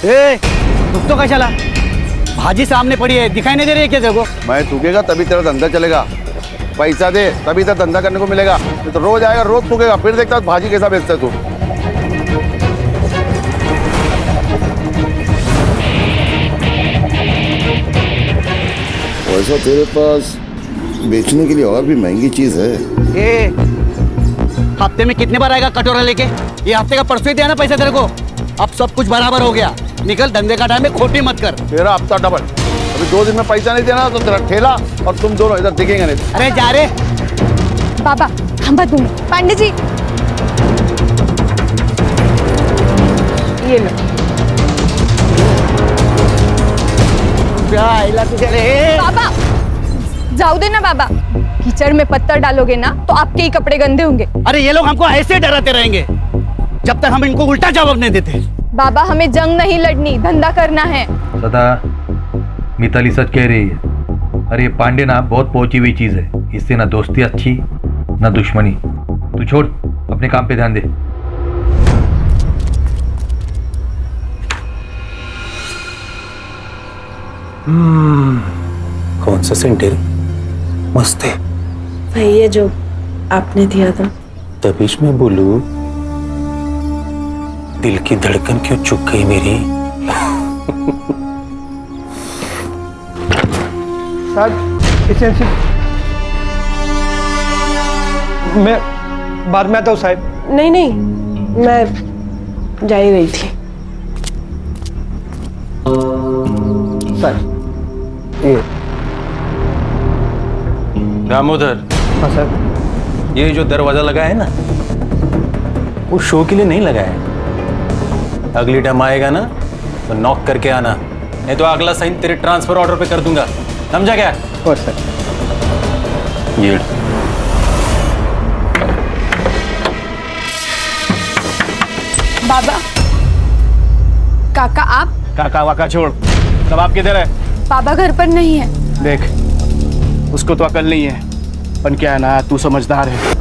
ए, रुक तो चला। भाजी सामने पड़ी है, दिखाई नहीं दे रही है क्या तेरे को? मैं थूकेगा तभी तेरा धंधा चलेगा। पैसा दे तभी तेरा धंधा करने को मिलेगा। तो रोज आएगा, रोज थूकेगा, फिर देखता भाजी कैसा बेचता है तू। वैसा तेरे पास बेचने के लिए और भी महंगी चीज है। ए, हफ्ते में कितने बार आएगा कटोरा लेके? ये हफ्ते का परसों ही दिया ना पैसा तेरे को। अब सब कुछ बराबर हो गया। निकल, धंधे का टाइम में खोटी मत कर। तेरा हफ्ता डबल। अभी 2 दिन में पैसा नहीं देना तो तेरा ठेला और तुम दोनों इधर दिखेंगे नहीं। अरे जा रे बाबा, हम बात बोलो। पांडे जी, ये लो। बाबा जाओ दे ना बाबा, कीचड़ में पत्थर डालोगे ना तो आपके ही कपड़े गंदे होंगे। अरे ये लोग हमको ऐसे डराते रहेंगे जब तक हम इनको उल्टा जवाब नहीं देते। बाबा हमें जंग नहीं लड़नी, धंधा करना है। सदा मिताली सच कह रही है। अरे ये पांडे ना बहुत पहुंची हुई चीज है। इससे ना दोस्ती अच्छी ना दुश्मनी। तू छोड़, अपने काम पे ध्यान दे। कौन सा सेंटेल मस्त है भाई, ये जो आपने दिया था। तबीश में बोलू, दिल की धड़कन क्यों चुक गई मेरी। साहब इसे मैं बाद में आता हूँ साहब। नहीं नहीं, मैं जा ही रही थी। सर ये दामोदर, हाँ सर। ये जो दरवाजा लगा है ना, वो शो के लिए नहीं लगा है। अगली टाइम आएगा ना तो नॉक करके आना, नहीं तो अगला साइन तेरे ट्रांसफर ऑर्डर पे कर दूंगा। समझा क्या? और सर ये बाबा, काका आप? काका वाका छोड़, तब आप किधर है? बाबा घर पर नहीं है। देख, उसको तो अकल नहीं है, पर क्या है ना, तू समझदार है,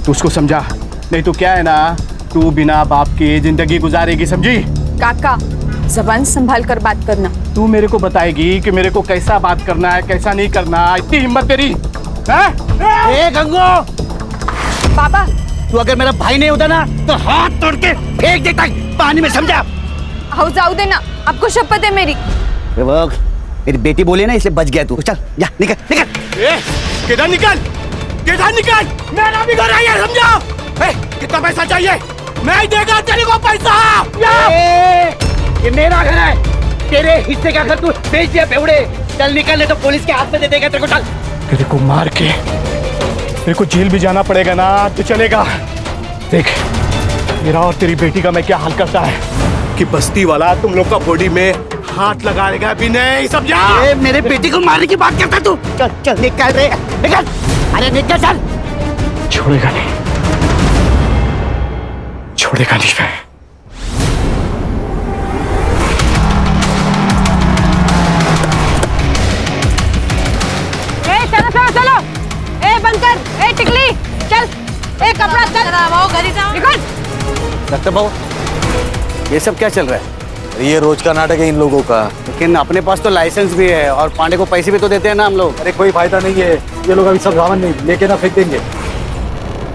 तू उसको समझा। नहीं तो क्या है ना, तू बिना बाप के जिंदगी गुजारेगी, समझी? काका जबान संभाल कर बात करना। तू मेरे को बताएगी कि मेरे को कैसा बात करना है, कैसा नहीं करना। इतनी हिम्मत तेरी है? ए गंगो, बाबा तू अगर मेरा भाई नहीं होता ना तो हाथ तोड़ के फेंक देता पानी में, समझा? आओ जाओ देना, आपको शपथ है मेरी। मेरी बेटी बोली ना इसलिए बच गया तू। चल जा, निकल निकल। किधर निकल, किधर निकल, मेरा भी घर आया, समझा? कितना पैसा चाहिए? मैं देगा तेरे को पैसा। ये मेरा घर है, तेरे हिस्से का घर तू बेच दिया बेवड़े। चल निकल, नहीं तो पुलिस के हाथ में दे देगा तेरे को। चल, तेरे को मार के मेरे को जेल भी जाना पड़ेगा ना तो चलेगा। देख, मेरा और तेरी बेटी का मैं क्या हाल करता है कि बस्ती वाला तुम लोग का बॉडी में हाथ लगाएगा भी नहीं, समझा? मेरे बेटी को मारने की बात करता तू। चल चल निकल रे, निकल। अरे निकल, चल। छोड़ेगा नहीं, छोड़ेगा नहीं मैं। चलो चलो चलो, ए बंकर, ए टिकली, चल, ए कपड़ा चल, वो घरी जाओ, निकल। डॉक्टर बाबू, ये सब क्या चल रहा है? ये रोज का नाटक है इन लोगों का। लेकिन अपने पास तो लाइसेंस भी है और पांडे को पैसे भी तो देते हैं ना हम लोग। अरे कोई फायदा नहीं है, ये लोग अभी सब रावण नहीं लेके ना फेंक देंगे।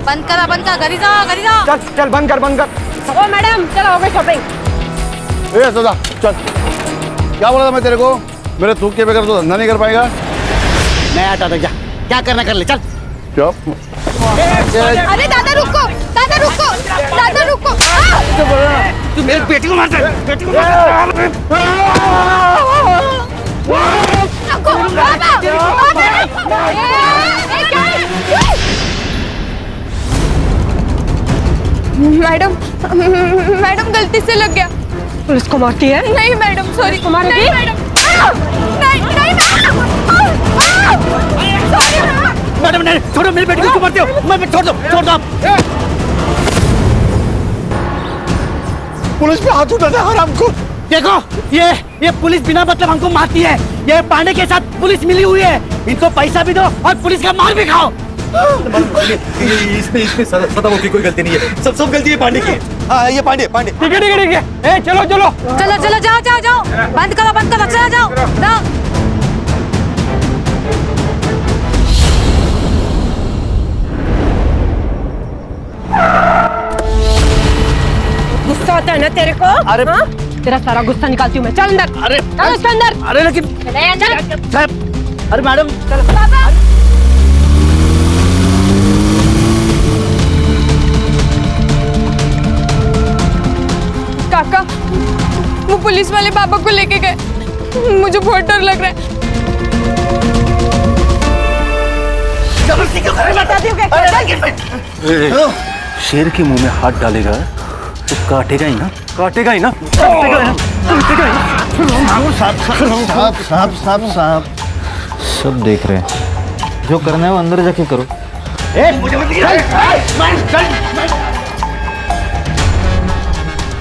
बंद कर, घरी जाओ, घरी जाओ। चल चल, बंद कर, बंद कर। ओ मैडम, चलो हो गई शॉपिंग। ए सदा चल, क्या बोला था मैं तेरे को? मेरे थूक के बगैर तो धंधा नहीं कर पाएगा। मैं आता था, जा, क्या करना कर ले, चल। चुप। अरे दादा रुको, दादा रुको, दादा रुको। तू मेरी बेटी को मारता है, बेटी को मारता है। रुको, बाबा, बाबा। मैडम, मैडम गलती से लग गया। पुलिस को मारती है? नहीं मैडम, सॉरी। कुमार नहीं मैडम, नहीं नहीं मैडम, नहीं छोड़ो, मेरी बेटी को क्यों मारते हो? मैं छोड़ दो आप। पुलिस पे हाथ उठाता है हराम को। देखो, ये पुलिस बिना मतलब हमको मारती है। ये पांडे के साथ पुलिस मिली हुई है। इनको पैसा भी दो और पुलिस का मार भी खाओ। इसमें सदाम की कोई गलती नहीं है, सब गलती है पांडे की। हाँ ये पांडे पांडे। ठीक है चलो चलो चलो चलो जाओ जाओ जाओ, बंद करो चलो जाओ जाओ। गुस्सा आता है ना तेरे को? अरे हाँ? तेरा सारा गुस्सा निकालती हूँ मैं। चल अंदर। अरे चल उसके अंदर। अरे लेकिन चल। साहब, अरे मैडम बाबा काका, वो पुलिस वाले बाबा को लेके गए, मुझे बहुत डर लग रहा है। शेर के मुंह में हाथ डालेगा तो काटेगा ही ना, काटेगा ही ना, काटेगा ही ना, काटेगा ही ना। साहब सब देख रहे हैं, जो करना है वो अंदर जाके करो।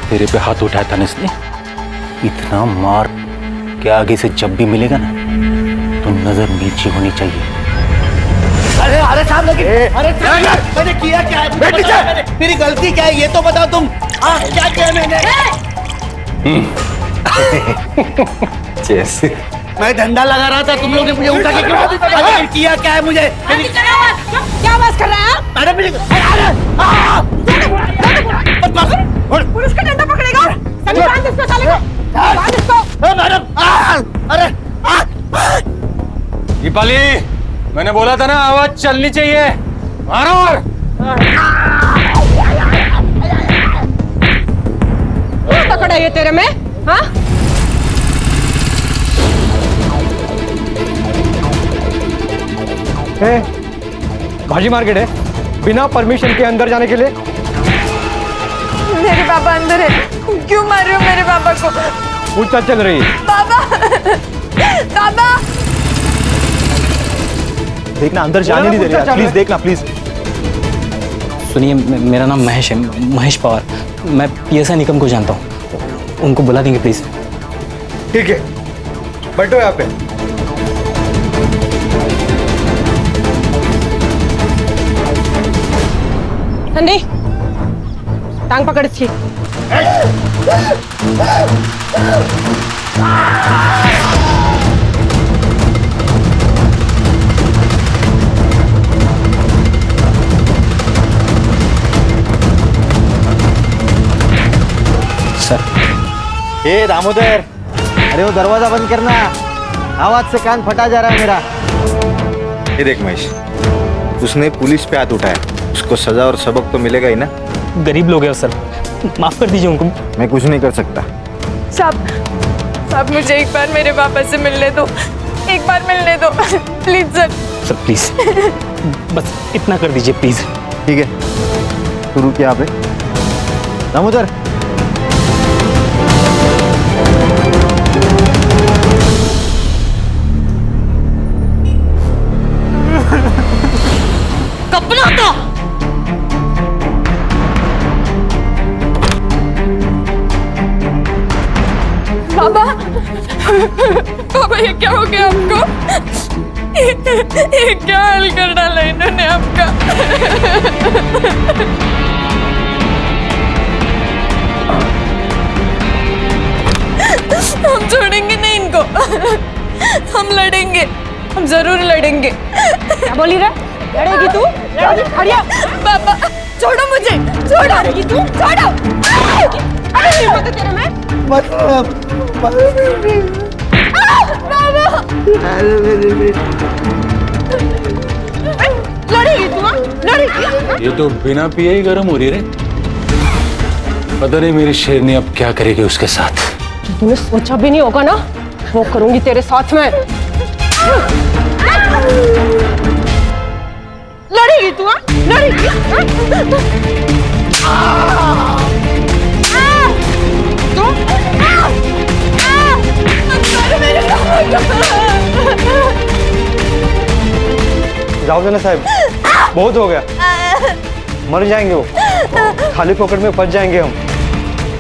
तेरे पे हाथ उठाया था ना इसने, इतना मार कि आगे से जब भी मिलेगा ना तो नजर नीचे होनी चाहिए। अरे साहब लेकिन मैंने किया क्या है? मेरी गलती क्या है ये तो बताओ तुम। क्या किया मैंने? जैसे मैं डंडा लगा रहा था, तुम लोग ने मुझे उठा के क्यों किया क्या है मुझे? क्या आवाज कर रहा है आप? मैडम पुलिस का डंडा पकड़ेगा। सभी बांध इसको, साले को बांध इसको। मैडम अरे दीपाली, मैंने बोला था ना आवाज चलनी चाहिए। मारो और क्या पकड़ा ये तेरे में? हाँ भाजी मार्केट है, बिना परमिशन के अंदर जाने के लिए। मेरे बाबा अंदर है, क्यों मार रहे हो मेरे बाबा को? पूछताछ चल रही है। बाबा बाबा देखना अंदर जाने नहीं दे रहे, प्लीज देखना प्लीज। सुनिए, मेरा नाम महेश है, महेश पवार। मैं पीएसआई निकम को जानता हूँ, उनको बुला देंगे प्लीज। ठीक है, बैठो यहाँ पे। संडी, टांग पकड़ इसकी। ए दामोदर, अरे वो दरवाजा बंद करना, आवाज से कान फटा जा रहा है मेरा। ये देख महेश, उसने पुलिस पे हाथ उठाया, उसको सजा और सबक तो मिलेगा ही ना। गरीब लोग हैं सर, माफ कर दीजिए उनको। मैं कुछ नहीं कर सकता। साहब मुझे एक बार मेरे पापा से मिलने दो, एक बार मिलने दो प्लीज सर। सर प्लीज बस इतना कर दीजिए प्लीज। ठीक है, शुरू किया आपने। दामोदर, कपड़ा तो बाबा ये क्या हो गया आपको? ये क्या हाल कर डाला इन्होंने आपका? हम छोड़ेंगे नहीं इनको, हम लड़ेंगे, हम जरूर लड़ेंगे। क्या बोली रे? लड़ेगी तू? लड़ेगी? खड़िया। बाबा छोड़ो मुझे, छोड़ो। लड़ेगी तू? छोड़ो। अरे हिम्मत है तेरे में? लड़ेगी तू? लड़ेगी? ये तो बिना पिए ही गर्म हो रही रे। पता नहीं मेरी शेरनी अब क्या करेगी उसके साथ। तूने सोचा भी नहीं होगा ना, वो करूंगी तेरे साथ में। लड़ेगी तू? लड़ेगी? जाओ देना साहब, बहुत हो गया, मर जाएंगे वो, खाली पॉकेट में फंस जाएंगे हम।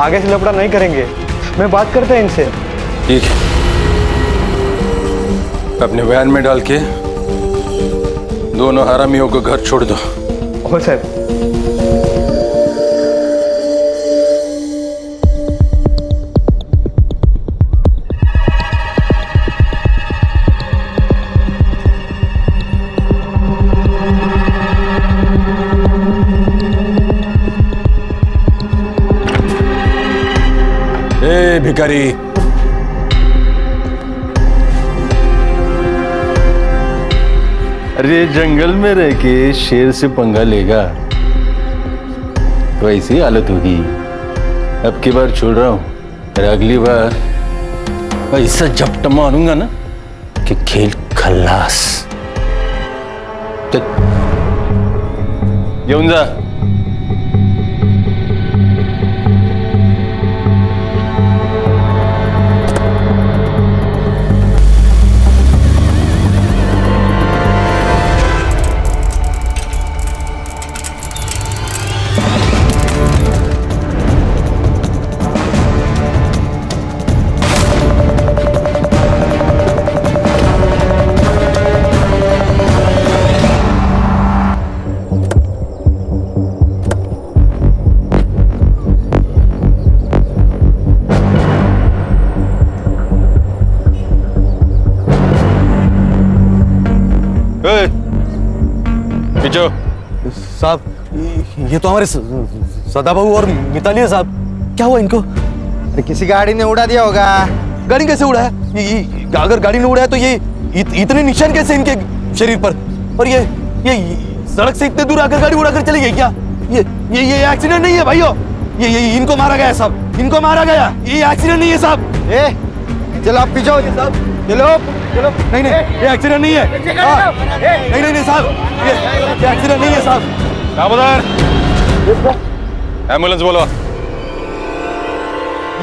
आगे से लफड़ा नहीं करेंगे, मैं बात करता है इनसे। ठीक है, अपने बयान में डाल के दोनों हरामियों को घर छोड़ दो। हो साहब। ए भिखारी, अरे जंगल में रह के शेर से पंगा लेगा तो ऐसी हालत होगी। अब की बार छोड़ रहा हूं, और अगली बार ऐसा झपट मारूंगा ना कि खेल खल्लास। येऊन जा। पीछो। साहब, ये तो हमारे सदाबाबू और मिताली है साहब। क्या हुआ इनको? अरे किसी गाड़ी ने उड़ा दिया होगा। गाड़ी कैसे उड़ा है? अगर गाड़ी ने उड़ा है तो ये इतने निशान कैसे इनके शरीर पर? और ये सड़क से इतने दूर आकर गाड़ी उड़ाकर चली गई क्या? ये एक्सीडेंट नहीं है भाइयों। ये इनको मारा गया है साहब, इनको मारा गया। ये एक्सीडेंट नहीं है साहब। चलो आप पीछे साहब, चलो चलो। नहीं ये एक्सीडेंट नहीं है। नहीं साहब, ये एक्सीडेंट नहीं है साहब। दामोदर, एम्बुलेंस बोलो।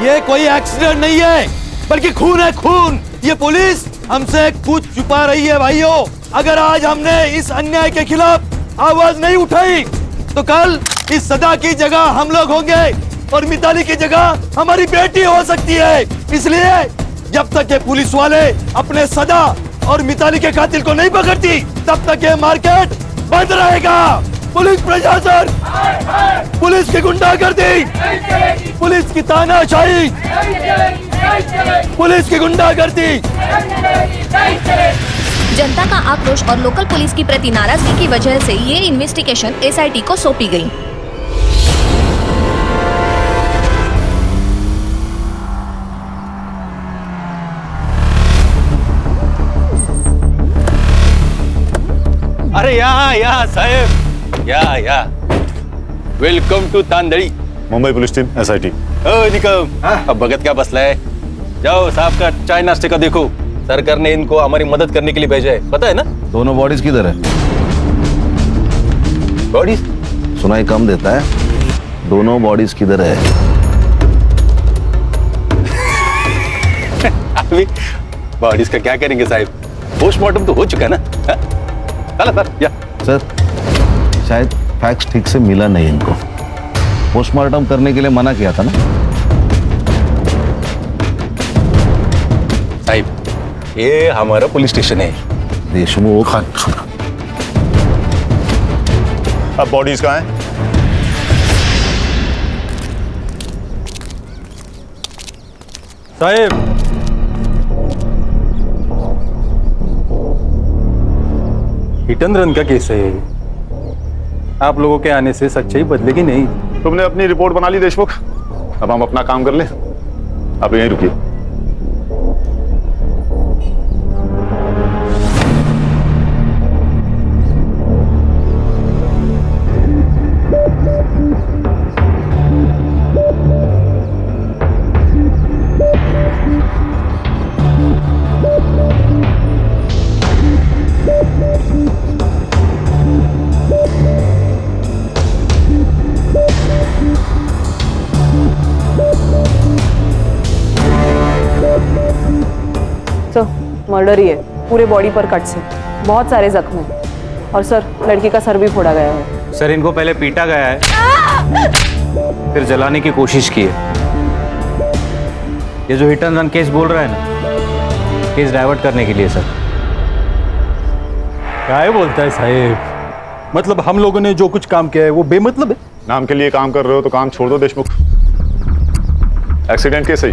ये कोई एक्सीडेंट नहीं है, बल्कि खून है, खून। ये पुलिस हमसे कुछ छुपा रही है भाइयों। अगर आज हमने इस अन्याय के खिलाफ आवाज नहीं उठाई तो कल इस सदा की जगह हम लोग होंगे और मिताली की जगह हमारी बेटी हो सकती है। इसलिए जब तक ये पुलिस वाले अपने सदा और मिताली के कातिल को नहीं पकड़ती तब तक ये मार्केट बंद रहेगा। पुलिस प्रशासन, पुलिस की गुंडागर्दी, पुलिस की तानाशाही, पुलिस की गुंडागर्दी। जनता का आक्रोश और लोकल पुलिस की प्रति नाराजगी की वजह से ये इन्वेस्टिगेशन एसआईटी को सौंपी गई। अरे या साहेब, या welcome to Tandali. Mumbai police team SIT. Nikam, अब भगत क्या बसला है? जाओ साहब का चाय नाश्ते का देखो। सरकार ने इनको हमारी मदद करने के लिए भेजा है, पता है ना? दोनों बॉडीज किधर है? बॉडीज सुनाई कम देता है। दोनों बॉडीज किधर है? अभी बॉडीज का क्या करेंगे साहब? पोस्टमार्टम तो हो चुका है ना। सर, या सर, शायद फैक्स ठीक से मिला नहीं इनको। पोस्टमार्टम करने के लिए मना किया था ना साहब। ये हमारा पुलिस स्टेशन है। देशमुख। अब बॉडीज कहाँ हैं? साहेब, हिट एंड रन का केस है ये। आप लोगों के आने से सच्चाई बदलेगी नहीं। तुमने अपनी रिपोर्ट बना ली देशमुख, अब हम अपना काम कर ले। आप यहीं रुकिए। मर्डर ही है, पूरे बॉडी पर कट्स हैं, बहुत सारे जख्म हैं और सर लड़की का सर भी फोड़ा गया है। सर, इनको पहले पीटा गया है, फिर जलाने की कोशिश की है। ये जो हिट एंड रन केस बोल रहा है ना, केस डाइवर्ट करने के लिए सर। क्या बोलता है साहेब? मतलब हम लोगों ने जो कुछ काम किया है वो बेमतलब है? नाम के लिए काम कर रहे हो तो काम छोड़ दो देशमुख। एक्सीडेंट केस है,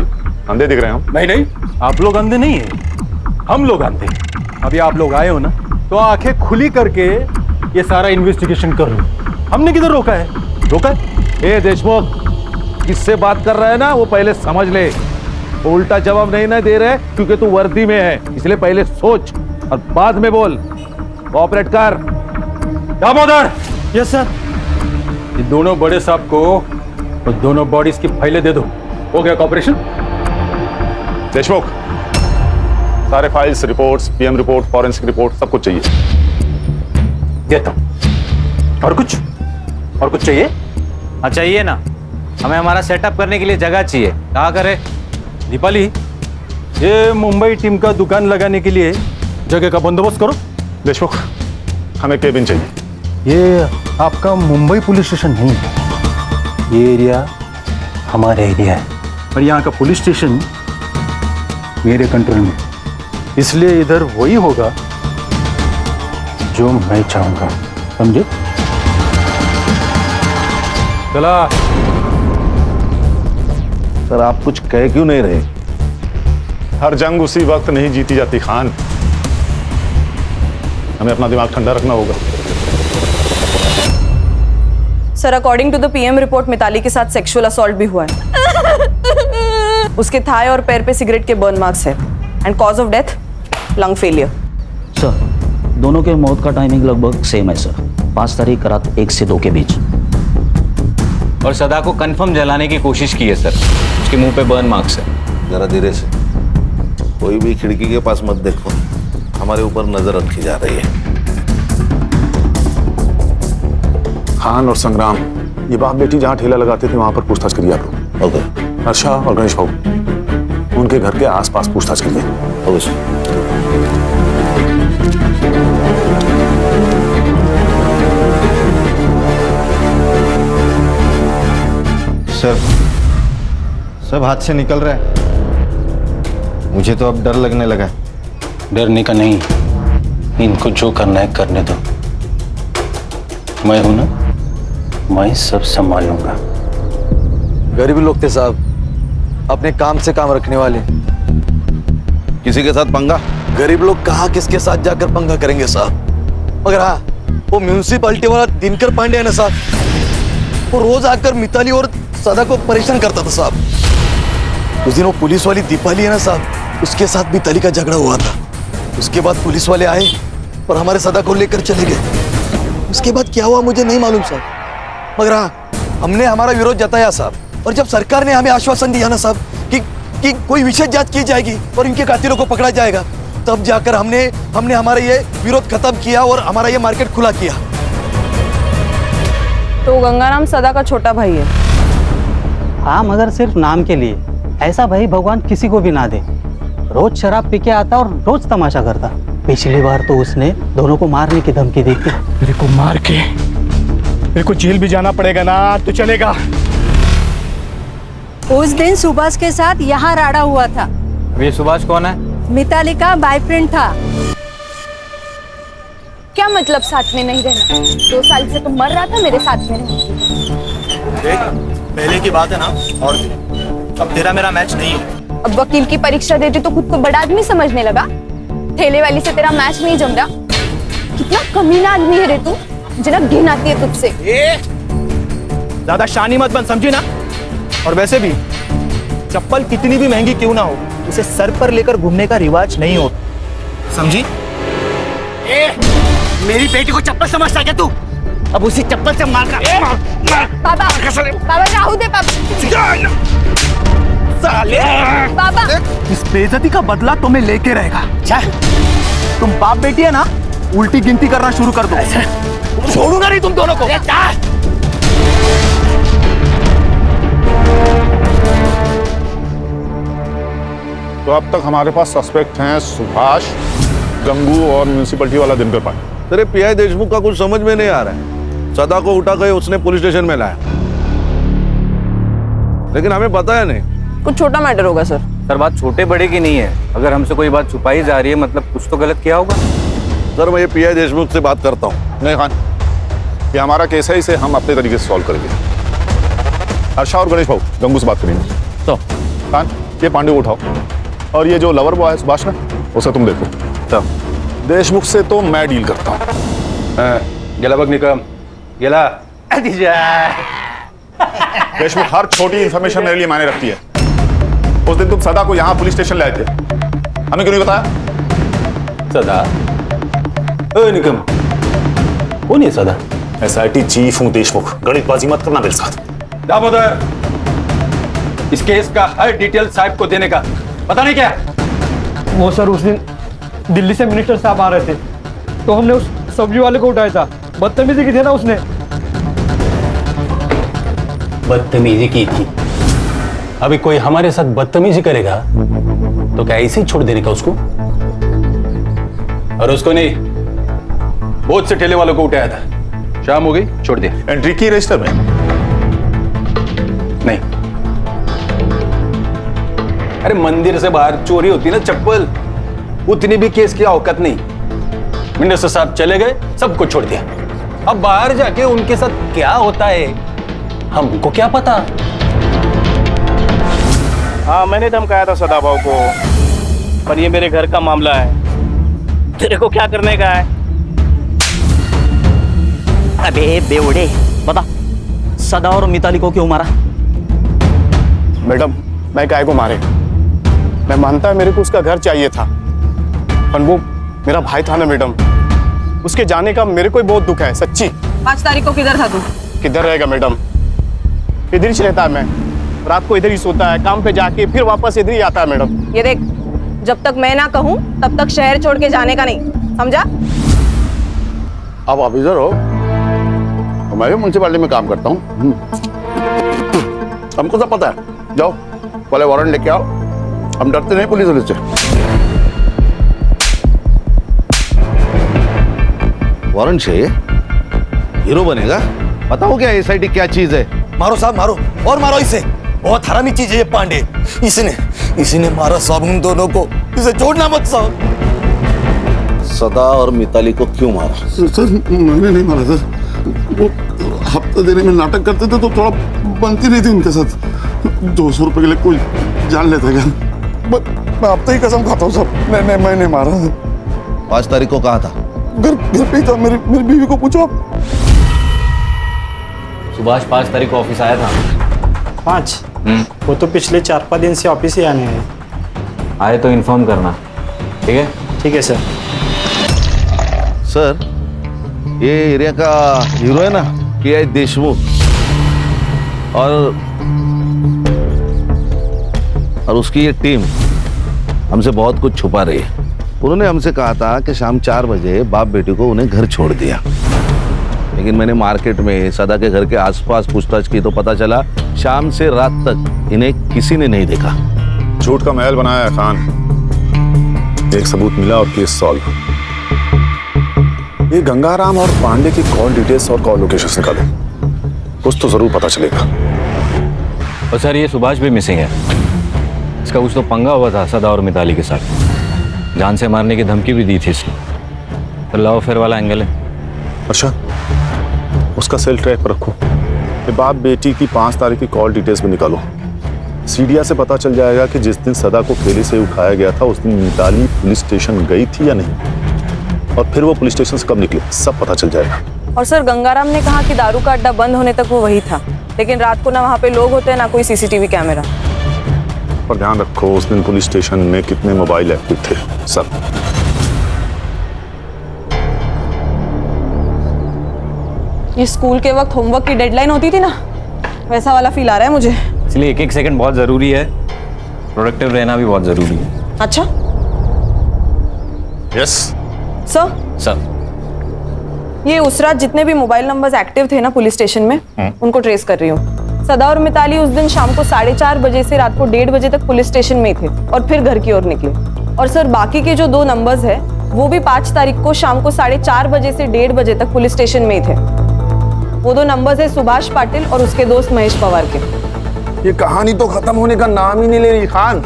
अंधे दिख रहे हैं हम। नहीं, आप लोग अंधे नहीं है, हम लोग अंधे। अभी आप लोग आए हो ना, तो आंखें खुली करके ये सारा इन्वेस्टिगेशन कर लो। हमने किधर रोका है? ए देशमुख, किससे बात कर रहा है ना वो पहले समझ ले। उल्टा जवाब नहीं ना दे रहे क्योंकि तू वर्दी में है, इसलिए पहले सोच और बाद में बोल। कोऑपरेट कर। दामोदर। Yes sir. ये दोनों बड़े साहब को और दोनों बॉडीज की फाइलें दे दो। हो गया कॉपरेशन? देशमुख, सारे files, reports, PM report, forensic report, सब कुछ चाहिए। देता हूं। और कुछ चाहिए? हाँ चाहिए ना, हमें हमारा सेटअप करने के लिए जगह चाहिए। कहाँ करें? दीपाली, ये मुंबई टीम का दुकान लगाने के लिए जगह का बंदोबस्त करो। देशमुख, हमें केबिन चाहिए। ये आपका मुंबई पुलिस स्टेशन नहीं है, ये एरिया हमारा एरिया है और यहाँ का पुलिस स्टेशन मेरे कंट्रोल में, इसलिए इधर वही होगा जो मैं चाहूंगा, समझे? चला। सर आप कुछ कह क्यों नहीं रहे? हर जंग उसी वक्त नहीं जीती जाती खान, हमें अपना दिमाग ठंडा रखना होगा। Sir, according to the PM report Mitali के साथ सेक्सुअल असॉल्ट भी हुआ है। उसके थाई और पैर पे सिगरेट के बर्न मार्क्स है and cause of death lung failure. Sir, दोनों के मौत का टाइमिंग लगभग सेम है सर, 5 तारीख रात 1 से 2 के बीच। और सदा को कंफर्म जलाने की कोशिश की है सर, उसके मुंह पे बर्न मार्क्स है। जरा धीरे से, कोई भी खिड़की के पास मत देखो, हमारे ऊपर नजर रखी जा रही है। खान और संग्राम, ये बाप बेटी जहाँ ठेला लगाते थे वहां पर पूछताछ करिए आप लोग। ओके। हर्षा और गणेश बाबू, उनके घर के आसपास पूछताछ करिए। Okay sir. सब हाथ से निकल रहा है, मुझे तो अब डर लगने लगा है। डरने का नहीं, इनको जो करना है करने दो। मैं हूं ना, मैं सब संभालूंगा। गरीब लोग थे साहब, अपने काम से काम रखने वाले। किसी के साथ पंगा? गरीब लोग कहाँ किसके साथ जाकर पंगा करेंगे साहब। मगर हाँ, वो म्यूनिसिपालिटी वाला दिनकर पांडे है ना साहब, वो रोज आकर मिताली और सदा को परेशान करता था साहब। उस दिन वो पुलिस वाली दीपाली है ना साहब, उसके साथ मिताली का झगड़ा हुआ था। उसके बाद पुलिस वाले आए और हमारे सदा को लेकर चले गए। उसके बाद क्या हुआ मुझे नहीं मालूम साहब, मगर हाँ, हमने हमारा विरोध जताया साहब। और जब सरकार ने हमें आश्वासन दिया ना साहब कि कोई विशेष जांच की जाएगी और इनके कातिलों को पकड़ा जाएगा, तब जाकर हमने हमारा ये विरोध खत्म किया और हमारा ये मार्केट खुला किया। तो गंगाराम सदा का छोटा भाई है। हाँ, मगर सिर्फ नाम के लिए। ऐसा भाई भगवान किसी को भी ना दे। रोज शराब पी के आता और रोज तमाशा करता। पिछली बार तो उसने दोनों को मारने की धमकी दी थी। मेरे को मार के मेरे को जेल भी जाना पड़ेगा ना तो चलेगा। उस दिन सुभाष के साथ यहाँ राड़ा हुआ था। ये सुभाष कौन है? मिताली का बॉयफ्रेंड था। क्या मतलब साथ में नहीं रहना? 2 साल से तो मर रहा था मेरे साथ में। देख, पहले की बात है ना, और अब तेरा मेरा मैच नहीं है। अब वकील की परीक्षा देती तो खुद को बड़ा आदमी समझने लगा। ठेले वाली से तेरा मैच नहीं जम रहा। कितना कमीना आदमी है रे तू, जिन्हें घिन आती है तुझसे। ज्यादा शानी मत बन, समझी ना? और वैसे भी चप्पल कितनी भी महंगी क्यों ना हो, उसे सर पर लेकर घूमने का रिवाज नहीं हो, समझी? मेरी बेटी को चप्पल समझता क्या तू? अब उसी चप्पल से मार बाबा राहु दे बाबा। इस बेइज्जती का बदला तुम्हें लेके रहेगा। तुम बाप बेटी है ना, उल्टी गिनती करना शुरू कर दो। छोड़ूंगा नहीं तुम दोनों को। तो अब तक हमारे पास सस्पेक्ट हैं सुभाष, गंगू और म्यूनिसिपैलिटी वाला दिनकर पांडे। तेरे पीआई देशमुख का कुछ समझ में नहीं आ रहा है। सदा को उठा के उसने पुलिस स्टेशन में लाया, लेकिन हमें पता है नहीं। कुछ छोटा मैटर होगा सर। बात छोटे बड़े की नहीं है। अगर हमसे कोई बात छुपाई जा रही है, मतलब कुछ तो गलत किया होगा। सर मैं ये पीआई देशमुख से बात करता हूँ। नहीं खान, ये हमारा केस है, इसे हम अपने तरीके से सॉल्व करेंगे। हर्षा और गणेश भाऊ गंगू से बात करेंगे। तो खान, ये पांडे को उठाओ और ये जो लवर बॉय है सुभाष ना, उसे तुम देखो। तो देशमुख से तो मैं डील करता हूँ। गेला बघ निकम, गेला देशमुख हर छोटी इंफॉर्मेशन मेरे लिए मायने रखती है। उस दिन तुम सदा को यहाँ पुलिस स्टेशन लाए थे, हमें क्यों नहीं बताया? सदा? ओ निकम, कौन है सदा? SIT चीफ हूँ देशमुख, गणितबाजी मत करना मेरे साथ। दामोदर, इस केस का हर डिटेल साहब को देने का पता नहीं क्या? वो सर उस दिन दिल्ली से मिनिस्टर साहब आ रहे थे, तो हमने उस सब्जी वाले को उठाया था। बदतमीजी की थी ना उसने। बदतमीजी की थी? अभी कोई हमारे साथ बदतमीजी करेगा तो क्या ऐसे ही छोड़ देने का उसको? और उसको नहीं, बहुत से ठेले वालों को उठाया था। शाम हो गई, छोड़ दिया। एंट्री की रजिस्टर में? नहीं। अरे मंदिर से बाहर चोरी होती ना चप्पल, उतनी भी केस की औकात नहीं। मिनिस्टर साहब चले गए, सबको छोड़ दिया। अब बाहर जाके उनके साथ क्या होता है हमको क्या पता? हाँ, मैंने धमकाया था सदाभाव को, पर ये मेरे घर का मामला है, तेरे को क्या करने का है? अबे बेवड़े, बता सदा और मिताली को क्यों मारा? मैडम, मैं काय को मारे? मैं मानता है मेरे को उसका घर चाहिए था, पर वो मेरा भाई था ना मैडम, उसके जाने का मेरे को बहुत दुख है, सच्ची। 5 तारीख को किधर था तू? किधर रहेगा मैडम, इधर ही रहता है। मैं रात को इधर ही सोता है, काम पे जाके फिर वापस इधर ही आता है मैडम। ये देख, जब तक मैं ना कहूं तब तक शहर छोड़ के जाने का नहीं, समझा? आप ऑफिसर हो, मैं भी म्यूनसिपालिटी में काम करता हूँ, हमको सब पता है। जाओ पहले वारंट लेके आओ, हम डरते नहीं पुलिस से। वारंट से हीरो बनेगा? बताओ क्या SIT क्या चीज है? मारो साहब मारो, और मारो इसे, बहुत हरामी चीज है ये पांडे। इसने मारा साहब उन दोनों को, इसे छोड़ना मत साहब। सदा और मिताली को क्यों मारा? सर मैंने नहीं मारा सर, वो हफ्ता देने में नाटक करते थे तो थोड़ा बनती नहीं थी उनके साथ। 200 रुपए के लिए कोई जान लेता क्या? मैं अब तो ही कसम खाता हूँ सर, मैं नहीं मारा। 5 तारीख को कहा था? घर पे ही था, मेरी बीवी को पूछो आप। सुभाष 5 तारीख को ऑफिस आया था। 5? वो तो पिछले 4-5 दिन से ऑफिस ही आने हैं। आए तो इन्फॉर्म करना, ठीक है? ठीक है सर। सर ये एरिया का हीरो है ना पीआई देशमुख, और उसकी ये टीम हमसे बहुत कुछ छुपा रही है। उन्होंने हमसे कहा था कि शाम 4 बजे बाप बेटी को उन्हें घर छोड़ दिया, लेकिन मैंने मार्केट में सदा के घर के आसपास पूछताछ की तो पता चला शाम से रात तक इन्हें किसी ने नहीं देखा। झूठ का महल बनाया है खान, एक सबूत मिला और केस सॉल्व। ये गंगाराम और पांडे की कॉल डिटेल्स और कॉल लोकेशन निकालो, कुछ तो जरूर पता चलेगा। और सर ये सुभाष भी मिसिंग है, इसका कुछ तो पंगा हुआ था सदा और मिताली के साथ, जान से मारने की धमकी भी दी थी इसने। तो लव अफेयर वाला एंगल है। अच्छा, उसका सेल ट्रैक पर रखो। ये बाप बेटी की 5 तारीख की कॉल डिटेल्स भी निकालो। सीडिया से पता चल जाएगा कि जिस दिन सदा को ठेले से उठाया गया था उस दिन मिताली पुलिस स्टेशन गई थी या नहीं, और फिर वो पुलिस स्टेशन से कब निकले, सब पता चल जाएगा। और सर गंगाराम ने कहा कि दारू का अड्डा बंद होने तक वो वही था, लेकिन रात को ना वहाँ पे लोग होते हैं ना कोई CCTV कैमरा। और ध्यान रखो उस दिन पुलिस स्टेशन में कितने मोबाइल एक्टिव थे, सब। ये स्कूल के वक्त होमवर्क की डेडलाइन होती थी ना, वैसा वाला फील आ रहा है मुझे। इसलिए 1-1 सेकंड बहुत जरूरी है, प्रोडक्टिव रहना भी बहुत जरूरी है। अच्छा यस सर। ये उस रात जितने भी मोबाइल नंबर्स एक्टिव थे ना पुलिस स्टेशन में, उनको ट्रेस कर रही हूँ। सदा और मिताली उस दिन शाम को 4:30 बजे से रात को 1:30 बजे तक पुलिस स्टेशन में थे और फिर घर की ओर निकले। और सर बाकी के जो 2 नंबर्स है वो भी 5 तारीख को शाम को 4:30 बजे से 1:30 बजे तक पुलिस स्टेशन में ही थे। वो 2 नंबर्स है सुभाष पाटिल और उसके दोस्त महेश पवार के। ये कहानी तो खत्म होने का नाम ही नहीं ले रही खान।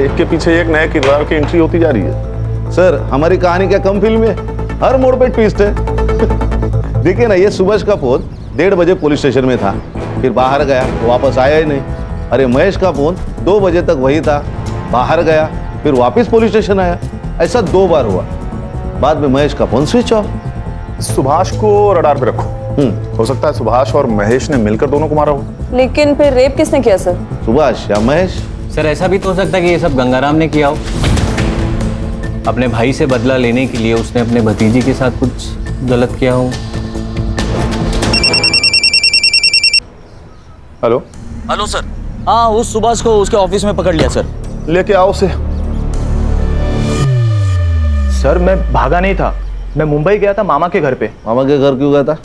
एक के पीछे एक नए किरदार की एंट्री होती जा रही है। सर हमारी कहानी क्या कम फिल्म है? हर मोड़ पे ट्विस्ट है। देखिए ना, ये सुभाष का फोन 1:30 बजे पुलिस स्टेशन में था, फिर बाहर गया तो वापस आया ही नहीं। अरे महेश का फोन 2 बजे तक वही था, बाहर गया फिर वापस पुलिस स्टेशन आया। ऐसा 2 बार हुआ। बाद में महेश का फोन स्विच ऑफ। सुभाष को रडार पे रखो। हो सकता है सुभाष और महेश ने मिलकर दोनों को मारा हो। लेकिन फिर रेप किसने किया सर? सुभाष या महेश? सर ऐसा भी तो हो सकता है कि ये सब गंगाराम ने किया हो। अपने भाई से बदला लेने के लिए उसने अपने भतीजी के साथ कुछ गलत किया हो। हेलो। Hello sir. हाँ, उस सुभाष को उसके ऑफिस में पकड़ लिया सर। लेके आओ उसे। सर मैं भागा नहीं था, मैं मुंबई गया था मामा के घर पे। मामा के घर क्यों गया था?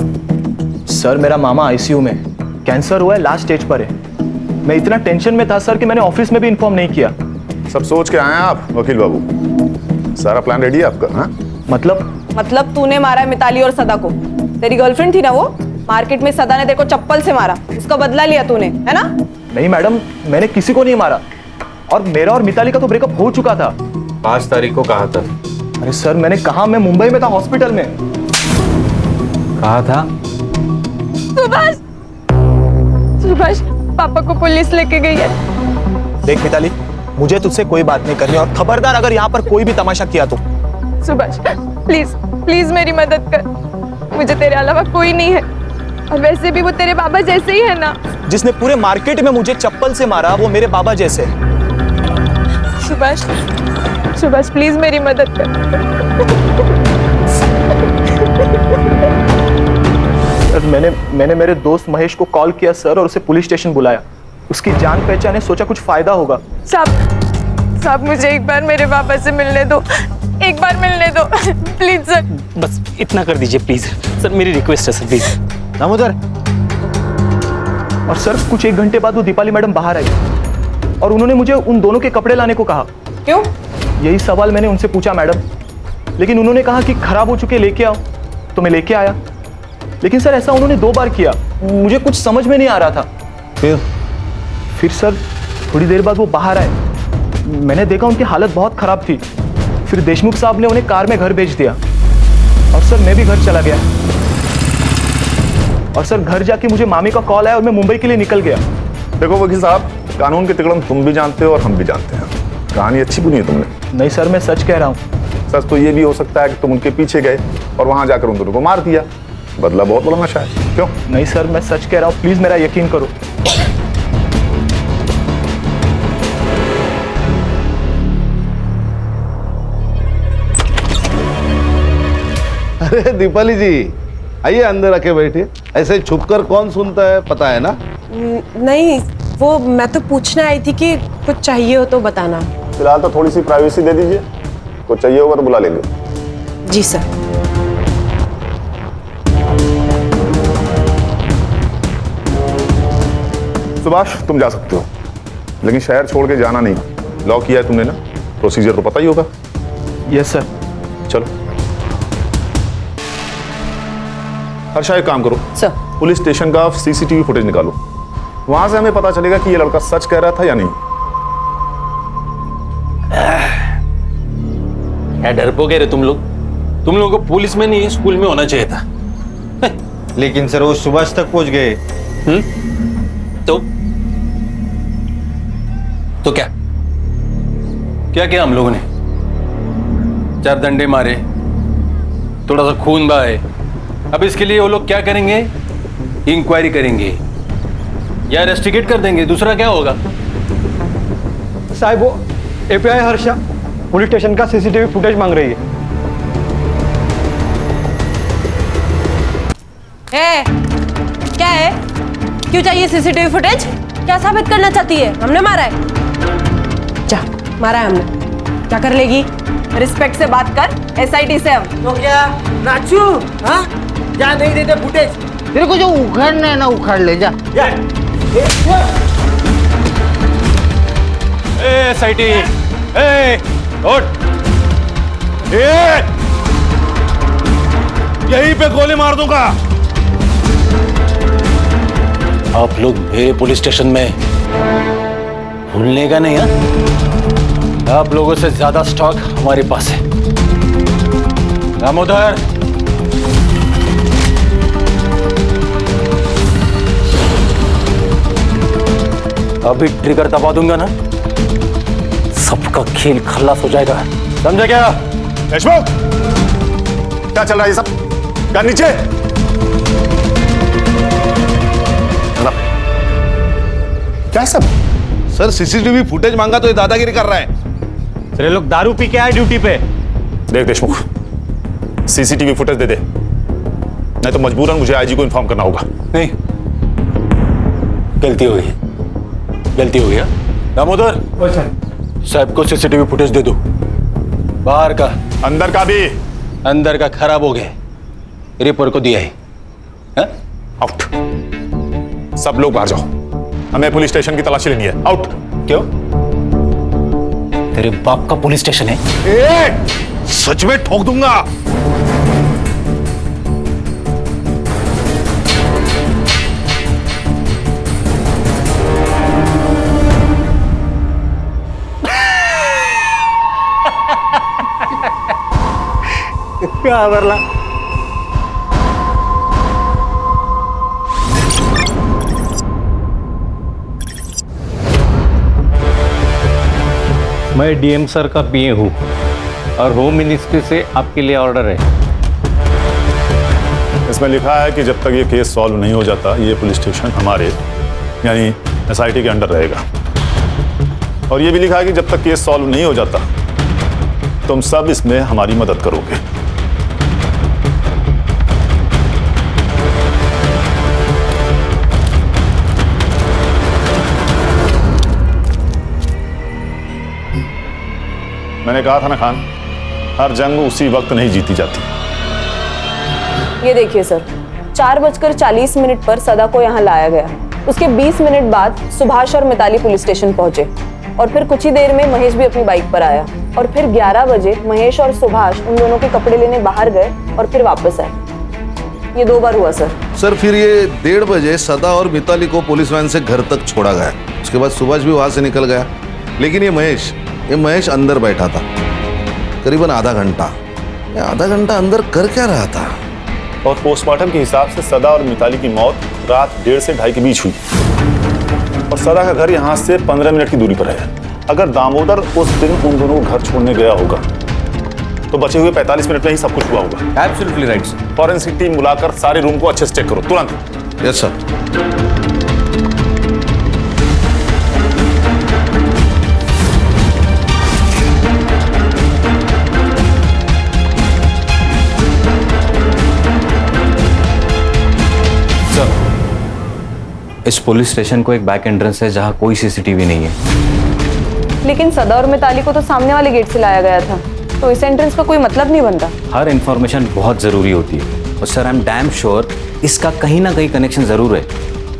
सर मेरा मामा आईसीयू में, कैंसर हुआ है, लास्ट स्टेज पर है। मैं इतना टेंशन में था सर कि मैंने ऑफिस में भी इन्फॉर्म नहीं किया। सब सोच के आए हैं आप वकील बाबू? सारा प्लान रेडी है आपका? हाँ मतलब तूने मारा है मिताली और सदा को? तेरी गर्लफ्रेंड थी ना वो? मार्केट में सदा ने तेरे को चप्पल से मारा, उसका बदला लिया तूने, है ना? नहीं मैडम, मैंने किसी को नहीं मारा, और मेरा और मिताली का तो ब्रेकअप हो चुका था। 5 तारीख को कहा था। अरे सर मैंने कहा, मैं मुंबई में था हॉस्पिटल में। कहा था? सुभाष पापा को पुलिस लेके गई है। देख मिताली, मुझे तुझसे कोई बात नहीं करनी, और खबरदार अगर यहाँ पर कोई भी तमाशा किया तो। सुभाष प्लीज प्लीज मेरी मदद कर, मुझे तेरे अलावा कोई नहीं है, और वैसे भी वो तेरे बाबा जैसे ही है ना। जिसने पूरे मार्केट में मुझे चप्पल से मारा वो मेरे बाबा जैसे। सुभाष प्लीज मेरी मदद कर। सर मैंने मेरे दोस्त महेश को कॉल किया सर, और उसे पुलिस स्टेशन बुलाया। उसकी जान पहचान है, सोचा कुछ फायदा होगा। साहब मुझे एक बार मेरे पापा से मिलने दो, एक बार मिलने दो प्लीज सर। बस इतना कर दीजिए प्लीज सर, मेरी रिक्वेस्ट है सर प्लीज। दामोदर। और सर कुछ 1 घंटे बाद वो दीपाली मैडम बाहर आई, और उन्होंने मुझे उन दोनों के कपड़े लाने को कहा। क्यों? यही सवाल मैंने उनसे पूछा मैडम, लेकिन उन्होंने कहा कि खराब हो चुके लेके आओ, तो मैं लेके आया। लेकिन सर ऐसा उन्होंने 2 बार किया, मुझे कुछ समझ में नहीं आ रहा था। फिर सर थोड़ी देर बाद वो बाहर आए, मैंने देखा उनकी हालत बहुत खराब थी। फिर देशमुख साहब ने उन्हें कार में घर भेज दिया, और सर मैं भी घर चला गया। और सर घर जाके मुझे मामी का कॉल आया और मैं मुंबई के लिए निकल गया। देखो वकील साहब, कानून के तिकड़म तुम भी जानते हो और हम भी जानते हैं। कहानी अच्छी बुनी है तुमने। नहीं सर, मैं सच कह रहा हूँ। सच तो ये भी हो सकता है कि तुम उनके पीछे गए और वहां जाकर उन दोनों को मार दिया। बदला बहुत बड़ा नशा है। क्यों? नहीं सर, मैं सच कह रहा हूँ, प्लीज मेरा यकीन करो। अरे दीपाली जी, आइए अंदर आके बैठिए। ऐसे छुपकर कौन सुनता है, पता है ना? नहीं, वो मैं तो पूछने आई थी कि कुछ चाहिए हो तो बताना। फिलहाल तो थोड़ी सी प्राइवेसी दे दीजिए, कुछ चाहिए होगा तो बुला लेंगे। जी सर। सुभाष तुम जा सकते हो, लेकिन शहर छोड़ के जाना नहीं। लॉक किया है तुमने ना, प्रोसीजर तो पता ही होगा। Yes sir. चलो हर्षा, एक काम करो सर, पुलिस स्टेशन का सीसीटीवी फुटेज निकालो, वहां से हमें पता चलेगा कि ये लड़का सच कह रहा था या नहीं। क्या डरपोके रे तुम लोगों को पुलिस में नहीं स्कूल में होना चाहिए था। लेकिन सर वो सुभाष तक पहुंच गए। तो क्या किया हम लोगों ने? 4 डंडे मारे, थोड़ा सा खून बहाए। अब इसके लिए वो लोग क्या करेंगे? इंक्वायरी करेंगे या रेस्टिकेट कर देंगे, दूसरा क्या होगा? साहब वो एपीआई हर्षा पुलिस स्टेशन का सीसीटीवी फुटेज मांग रही है। क्या है? क्यों चाहिए सीसीटीवी फुटेज? क्या साबित करना चाहती है? हमने मारा है? जा, मारा है हमने। क्या कर लेगी? रिस्पेक्ट से बात कर, एसआईटी से। हम तो क्या राजू, हाँ क्या नहीं देते फुटेज? तेरे को जो उखाड़ना है ना उखाड़ ले, जा। एसआईटी, यहीं पे गोली मार दूंगा। आप लोग मेरे पुलिस स्टेशन में भूलने का नहीं है। आप लोगों से ज्यादा स्टॉक हमारे पास है। दामोदर, अभी ट्रिगर दबा दूंगा ना, सबका खेल खल्लास हो जाएगा, समझा क्या? देशमुख, क्या चल रहा है ये सब? क्या नीचे? क्या सब? सर सीसीटीवी फुटेज मांगा तो ये दादागिरी कर रहा है। सर ये लोग दारू पी के आए ड्यूटी पे। देख देशमुख, सीसीटीवी फुटेज दे दे, नहीं तो मजबूरन मुझे आईजी को इन्फॉर्म करना होगा। नहीं, गलती हो गई, गलती हो गया। दामोदर, साहब को सीसीटीवी फुटेज दे दो, बाहर का, अंदर का भी। अंदर का खराब हो गया, रिपोर्ट को दिया है। आउट, सब लोग बाहर जाओ, हमें पुलिस स्टेशन की तलाशी लेनी है। आउट। क्यों? तेरे बाप का पुलिस स्टेशन है? सच में ठोक दूंगा। क्या बरला? मैं डीएम सर का पीए हूँ और होम मिनिस्ट्री से आपके लिए ऑर्डर है। इसमें लिखा है कि जब तक ये केस सॉल्व नहीं हो जाता ये पुलिस स्टेशन हमारे यानी एसआईटी के अंडर रहेगा। और ये भी लिखा है कि जब तक केस सॉल्व नहीं हो जाता तुम सब इसमें हमारी मदद करोगे। मैंने कहा था ना खान, हर जंग उसी वक्त नहीं जीती जाती। ये देखिए सर, 4:40 पर सदा को यहाँ लाया गया। उसके 20 मिनट बाद सुभाष और मिताली पुलिस स्टेशन पहुंचे और फिर कुछ ही देर में महेश भी अपनी बाइक पर आया और फिर 11 बजे महेश और सुभाष उन दोनों के कपड़े लेने बाहर गए और फिर वापस आए। ये 2 बार हुआ सर। सर फिर ये 1:30 बजे सदा और मिताली को पुलिस वैन से घर तक छोड़ा गया। उसके बाद सुभाष भी वहां से निकल गया, लेकिन ये महेश अंदर बैठा था करीबन आधा घंटा। आधा घंटा अंदर कर क्या रहा था? और पोस्टमार्टम के हिसाब से सदा और मिताली की मौत रात 1:30 से 2:30 के बीच हुई और सदा का घर यहाँ से 15 मिनट की दूरी पर है। अगर दामोदर उस दिन उन दोनों को घर छोड़ने गया होगा तो बचे हुए 45 मिनट में ही सब कुछ हुआ होगा। Absolutely right sir. Forensic team बुलाकर सारे रूम को अच्छे से चेक करो तुरंत। Yes sir. इस पुलिस स्टेशन को एक बैक एंट्रेंस है जहां कोई सीसीटीवी नहीं है। लेकिन सदा और मिताली को तो सामने वाले गेट से लाया गया था, तो इस एंट्रेंस का कोई मतलब नहीं बनता। हर इंफॉर्मेशन बहुत जरूरी होती है और sir I am damn sure इसका कहीं ना कहीं कनेक्शन जरूर है।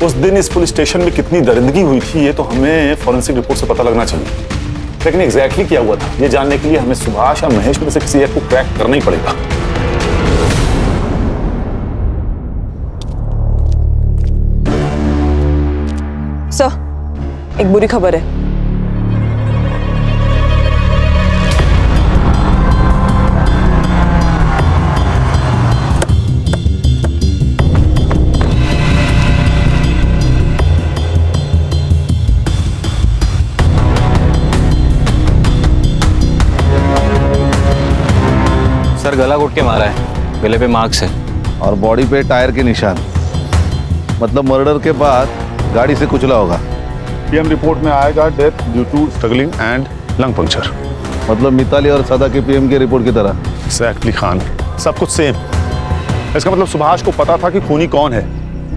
उस दिन इस पुलिस स्टेशन में कितनी दरिंदगी हुई थी ये तो हमें फॉरेंसिक रिपोर्ट से पता लगना चाहिए, लेकिन एग्जैक्टली क्या हुआ था ये जानने के लिए हमें सुभाष या महेश में से किसी एक को क्रैक करना ही पड़ेगा। सर, एक बुरी खबर है। सर गला घोट के मारा है, गले पे मार्क्स है और बॉडी पे टायर के निशान, मतलब मर्डर के बाद गाड़ी से कुचला होगा। पीएम रिपोर्ट में आएगा death due to struggling and lung puncture. मतलब मिताली और सदा के पीएम की रिपोर्ट की तरह। एग्जैक्टली खान, सब कुछ सेम। इसका मतलब सुभाष को पता था कि खूनी कौन है,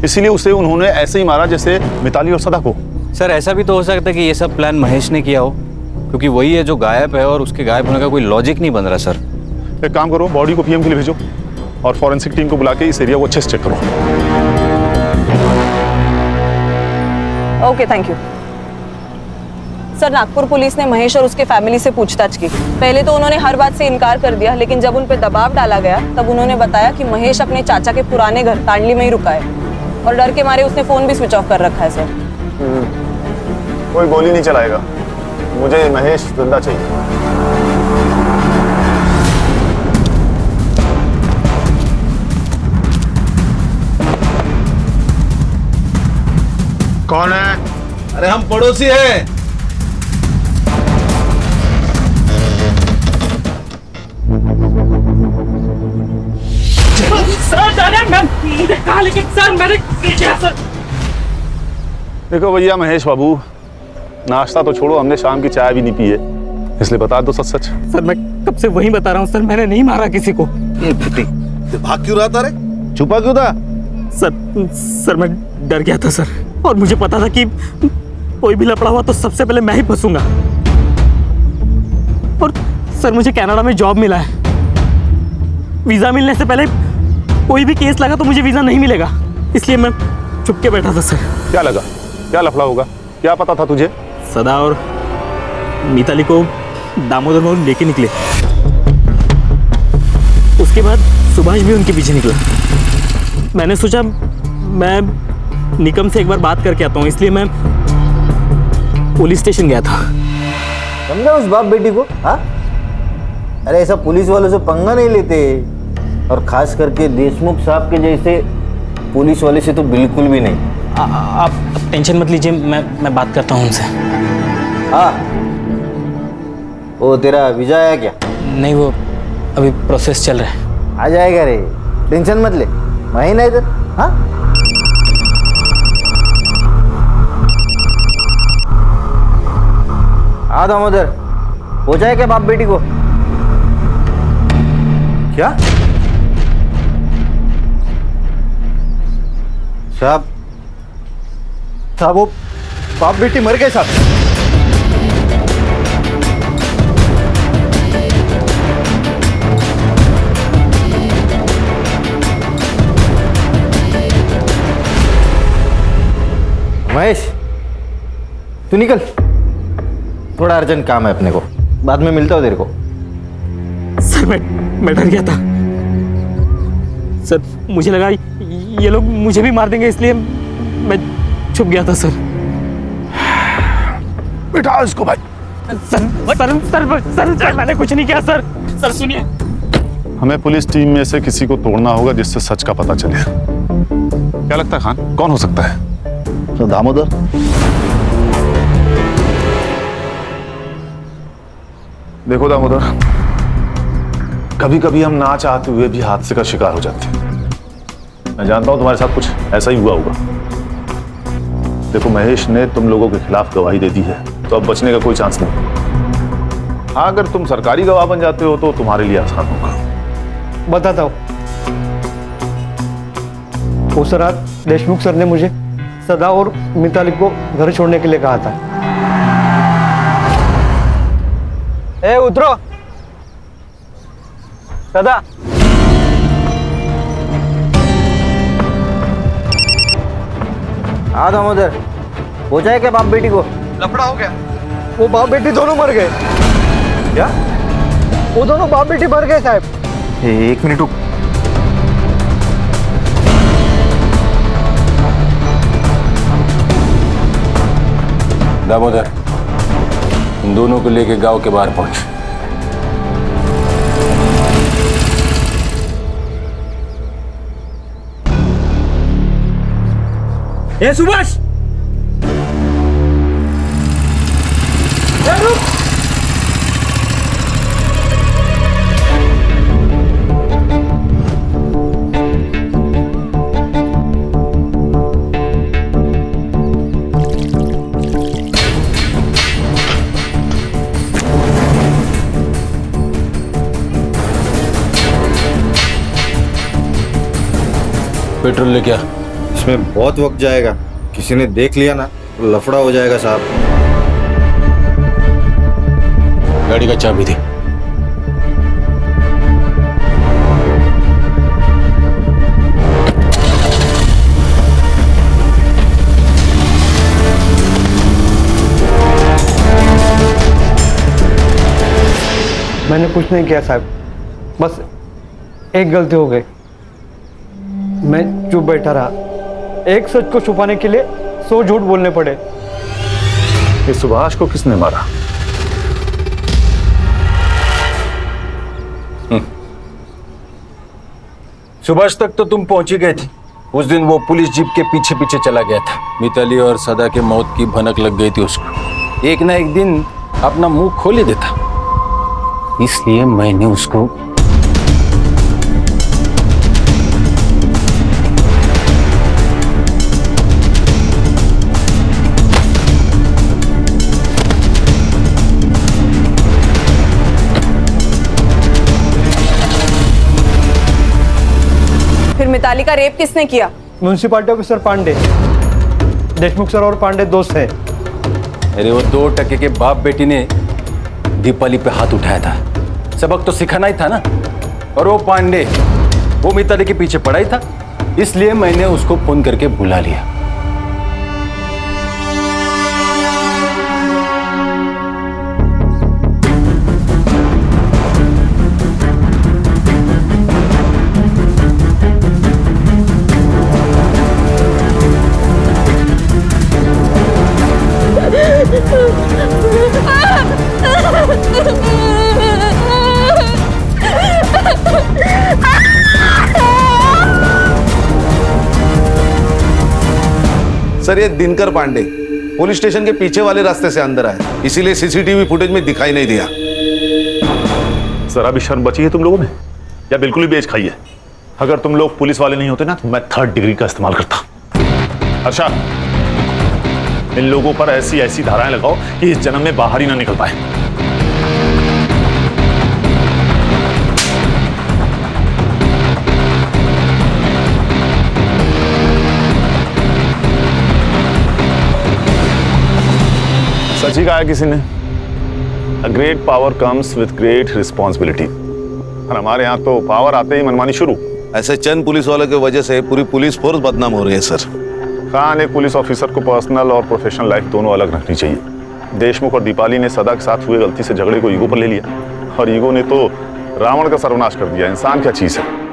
इसीलिए उसे उन्होंने ऐसे ही मारा जैसे मिताली और सदा को। सर ऐसा भी तो हो सकता है कि ये सब प्लान महेश ने किया हो, क्योंकि वही है जो गायब है और उसके गायब होने का कोई लॉजिक नहीं बन रहा। सर एक काम करो, बॉडी को पीएम के लिए भेजो और फॉरेंसिक टीम को बुला के इस एरिया को अच्छे से चेक करो। Okay, thank you sir. Nagpur police ने महेश और उसके फैमिली से पूछताछ की। पहले तो उन्होंने हर बात से इनकार कर दिया, लेकिन जब उन पर दबाव डाला गया तब उन्होंने बताया कि महेश अपने चाचा के पुराने घर तांडली में ही रुका है और डर के मारे उसने फोन भी स्विच ऑफ कर रखा है। सर कोई गोली नहीं चलाएगा, मुझे महेश जिंदा चाहिए। कौन है? अरे हम पड़ोसी हैं। देखो भैया महेश बाबू, नाश्ता तो छोड़ो, हमने शाम की चाय भी नहीं पी है, इसलिए बता दो सच सच। सर मैं कब से वही बता रहा हूँ सर, मैंने नहीं मारा किसी को। ये फुटी, तो भाग क्यों रहा था रे? छुपा क्यों था? सर मैं डर गया था सर, और मुझे पता था कि कोई भी लफड़ा हुआ तो सबसे पहले मैं ही फंसूंगा। और सर मुझे कनाडा में जॉब मिला है, वीजा मिलने से पहले कोई भी केस लगा तो मुझे वीजा नहीं मिलेगा, इसलिए मैं चुप के बैठा था सर। क्या लगा, क्या लफड़ा होगा, क्या पता था तुझे? सदा और मिताली को दामोदर मोहन लेके निकले, उसके बाद सुभाष भी उनके पीछे निकला। मैंने सोचा मैं निकम से एक बार बात करके आता हूँ, इसलिए मैं पुलिस स्टेशन गया था। समझा उस बाप बेटी को? हाँ, अरे ऐसा पुलिस वालों से पंगा नहीं लेते, और खास करके देशमुख साहब के जैसे पुलिस वाले से तो बिल्कुल भी नहीं। आप टेंशन मत लीजिए, मैं बात करता हूँ उनसे। हाँ, वो तेरा वीजा आया क्या? नहीं, वो अभी प्रोसेस चल रहा है। आ जाएगा रे, टेंशन मत ले, मैं ही ना इधर। हाँ, आ दामोदर, हो जाए क्या बाप बेटी को? क्या साहब, वो बाप बेटी मर गए साहब। महेश, तू निकल, थोड़ा अर्जेंट काम है अपने को, बाद में मिलता हूँ तेरे को। सर मैं डर गया था सर, मुझे लगा ये लोग मुझे भी मार देंगे, इसलिए मैं छुप गया था सर। बिठा इसको भाई। सर मैंने कुछ नहीं किया सर। सर सुनिए, हमें पुलिस टीम में से किसी को तोड़ना होगा जिससे सच का पता चले। क्या लगता है खान, कौन हो सकता है? तो दामोदर। देखो दामोदर, कभी कभी हम ना चाहते हुए भी हादसे का शिकार हो जाते हैं। मैं जानता हूं तुम्हारे साथ कुछ ऐसा ही हुआ होगा। देखो महेश ने तुम लोगों के खिलाफ गवाही दे दी है, तो अब बचने का कोई चांस नहीं। हाँ, अगर तुम सरकारी गवाह बन जाते हो तो तुम्हारे लिए आसान होगा। बताता हूँ, उस रात देशमुख सर ने मुझे सदा और मिताली को घर छोड़ने के लिए कहा था। ए उतरो सदा। हाँ दामोदर, हो जाए क्या बाप बेटी को? लफड़ा हो गया, वो बाप बेटी दोनों मर गए। क्या? वो दोनों बाप बेटी मर गए साहब। एक मिनट रुक। दामोदर, उन दोनों को लेके गांव के बाहर पहुंच। ए सुभाष, पेट्रोल लेके आ। इसमें बहुत वक्त जाएगा, किसी ने देख लिया ना तो लफड़ा हो जाएगा साहब। गाड़ी का चाबी दे। मैंने कुछ नहीं किया साहब, बस एक गलती हो गई। मैं चुप बैठा रहा, एक सच को छुपाने के लिए 100 झूठ बोलने पड़े। ये सुभाष को किसने मारा? सुभाष तक तो तुम पहुंच ही गए थे, उस दिन वो पुलिस जीप के पीछे पीछे चला गया था। मिताली और सदा के मौत की भनक लग गई थी उसको। एक ना एक दिन अपना मुंह खोल ही देता, इसलिए मैंने उसको फिर मिताली का रेप किसने किया? Municipality officer Pandey. Deshmukh sir और पांडे दोस्त हैं। अरे वो 2 टके के बाप बेटी ने दीपाली पे हाथ उठाया था, सबक तो सिखाना ही था ना। और वो पांडे वो मिताली के पीछे पड़ा ही था, इसलिए मैंने उसको फोन करके बुला लिया। सर ये दिनकर पांडे पुलिस स्टेशन के पीछे वाले रास्ते से अंदर आए, इसीलिए सीसीटीवी फुटेज में दिखाई नहीं दिया। जरा भी शर्म बची है तुम लोगों में या बिल्कुल ही बेच खाई है? अगर तुम लोग पुलिस वाले नहीं होते ना तो मैं 3rd डिग्री का इस्तेमाल करता। अच्छा, इन लोगों पर ऐसी ऐसी धाराएं लगाओ कि इस जन्म में बाहर ही ना निकल पाए। सच ही कहा है किसी ने, a great power comes with great responsibility. और हमारे यहाँ तो पावर आते ही मनमानी शुरू। ऐसे चंद पुलिस वालों की वजह से पूरी पुलिस फोर्स बदनाम हो रही है सर। खान, एक पुलिस ऑफिसर को पर्सनल और प्रोफेशनल लाइफ दोनों अलग रखनी चाहिए। देशमुख और दीपाली ने सदा के साथ हुए गलती से झगड़े को ईगो पर ले लिया, और ईगो ने तो रावण का सर्वनाश कर दिया। इंसान क्या चीज है?